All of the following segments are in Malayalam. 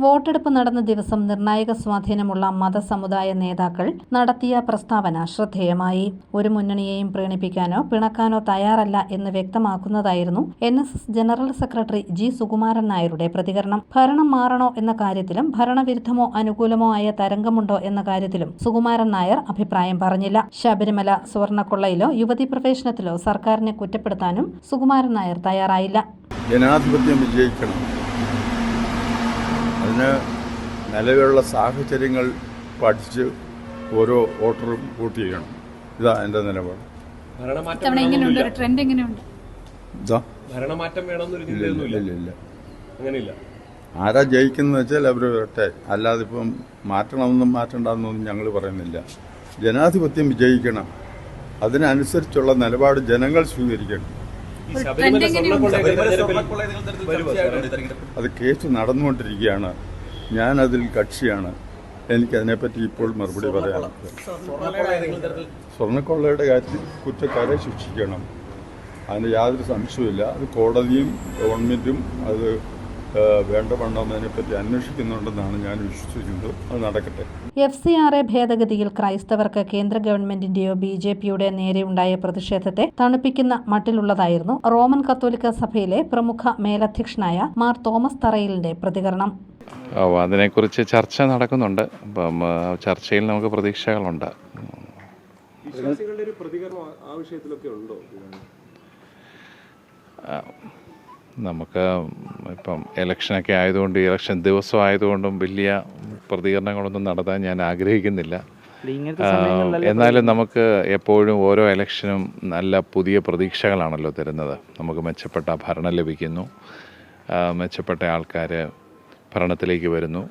വോട്ടെടുപ്പ് നടന്ന ദിവസം നിർണായക സ്വാധീനമുള്ള മതസമുദായ നേതാക്കൾ നടത്തിയ പ്രസ്താവന ശ്രദ്ധേയമായി. ഒരു മുന്നണിയെയും പ്രീണിപ്പിക്കാനോ പിണക്കാനോ തയ്യാറല്ല എന്ന് വ്യക്തമാക്കുന്നതായിരുന്നു NSS general secretary G. Sukumaran നായരുടെ പ്രതികരണം. ഭരണം മാറണോ എന്ന കാര്യത്തിലും ഭരണവിരുദ്ധമോ അനുകൂലമോ ആയ തരംഗമുണ്ടോ എന്ന കാര്യത്തിലും സുകുമാരൻ നായർ അഭിപ്രായം പറഞ്ഞില്ല. ശബരിമല സ്വർണ്ണക്കൊള്ളയിലോ യുവതി പ്രവേശനത്തിലോ സർക്കാരിനെ കുറ്റപ്പെടുത്താനും സുകുമാരൻ നായർ തയ്യാറായില്ല. ജനാധിപത്യം വിജയിക്കണം. അതിന് നിലവിലുള്ള സാഹചര്യങ്ങൾ പഠിച്ച് ഓരോ വോട്ടറും വോട്ട് ചെയ്യണം. ഇതാ എൻ്റെ നിലപാട്. ആരാ ജയിക്കുന്നത് വെച്ചാൽ അവർ വരട്ടെ. അല്ലാതെ ഇപ്പം മാറ്റണമെന്നും മാറ്റണ്ടെന്നൊന്നും ഞങ്ങൾ പറയുന്നില്ല. ജനാധിപത്യം വിജയിക്കണം. അതിനനുസരിച്ചുള്ള നിലപാട് ജനങ്ങൾ സ്വീകരിക്കണം. അത് കേസ് നടന്നുകൊണ്ടിരിക്കുകയാണ്. ഞാനതിൽ കക്ഷിയാണ്. എനിക്കതിനെപ്പറ്റി ഇപ്പോൾ മറുപടി പറയാം. സ്വർണ്ണക്കൊള്ളയുടെ കാര്യത്തിൽ കുറ്റക്കാരെ ശിക്ഷിക്കണം. അതിന് യാതൊരു സംശയവുമില്ല. അത് കോടതിയും ഗവൺമെൻറ്റും അത് വേണ്ടവണ്ണം അതിനെപ്പറ്റി അന്വേഷിക്കുന്നുണ്ടെന്നാണ് ഞാൻ വിശ്വസിക്കുന്നത്. അത് നടക്കട്ടെ. FCRA ഭേദഗതിയിൽ ക്രൈസ്തവർക്ക് കേന്ദ്ര ഗവൺമെന്റിന്റെയോ BJPയുടെ നേരെയുണ്ടായ പ്രതിഷേധത്തെ തണുപ്പിക്കുന്ന മട്ടിലുള്ളതായിരുന്നു റോമൻ കത്തോലിക്ക സഭയിലെ പ്രമുഖ മേലധ്യക്ഷനായ മാർ തോമസ് തറയിലിന്റെ പ്രതികരണം. അതിനെക്കുറിച്ച് ചർച്ച നടക്കുന്നുണ്ട്. അപ്പം ചർച്ചയിൽ നമുക്ക് പ്രതീക്ഷകളുണ്ട്. നമുക്ക് ഇപ്പം ഇലക്ഷനൊക്കെ ആയതുകൊണ്ട് ഇലക്ഷൻ ദിവസം ആയതുകൊണ്ടും വലിയ പ്രതികരണങ്ങളൊന്നും നടത്താൻ ഞാൻ ആഗ്രഹിക്കുന്നില്ല. എന്നാലും നമുക്ക് എപ്പോഴും ഓരോ ഇലക്ഷനും നല്ല പുതിയ പ്രതീക്ഷകളാണല്ലോ തരുന്നത്. നമുക്ക് മെച്ചപ്പെട്ട ഭരണം ലഭിക്കുന്നു, മെച്ചപ്പെട്ട ആൾക്കാർ ഭരണത്തിലേക്ക് വരുന്നു.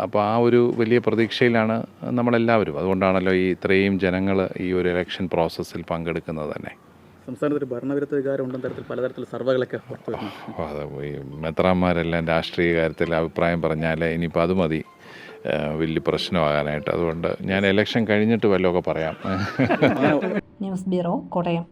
അപ്പോൾ ആ ഒരു വലിയ പ്രതീക്ഷയിലാണ് നമ്മളെല്ലാവരും. അതുകൊണ്ടാണല്ലോ ഇത്രയും ജനങ്ങൾ ഈ ഒരു ഇലക്ഷൻ പ്രോസസ്സിൽ പങ്കെടുക്കുന്നത് തന്നെ. സംസ്ഥാനത്ത് ഭരണവിരുദ്ധ വികാരം ഉണ്ടെന്ന തരത്തിൽ പലതരത്തിൽ സർവകളൊക്കെ അത് ഈ മെത്രാന്മാരെല്ലാം രാഷ്ട്രീയ കാര്യത്തിൽ അഭിപ്രായം പറഞ്ഞാൽ ഇനിയിപ്പോൾ അത് മതി വലിയ പ്രശ്നമാകാനായിട്ട്. അതുകൊണ്ട് ഞാൻ ഇലക്ഷൻ കഴിഞ്ഞിട്ട് വല്ലതൊക്കെ പറയാം. News bureau, Kottayam.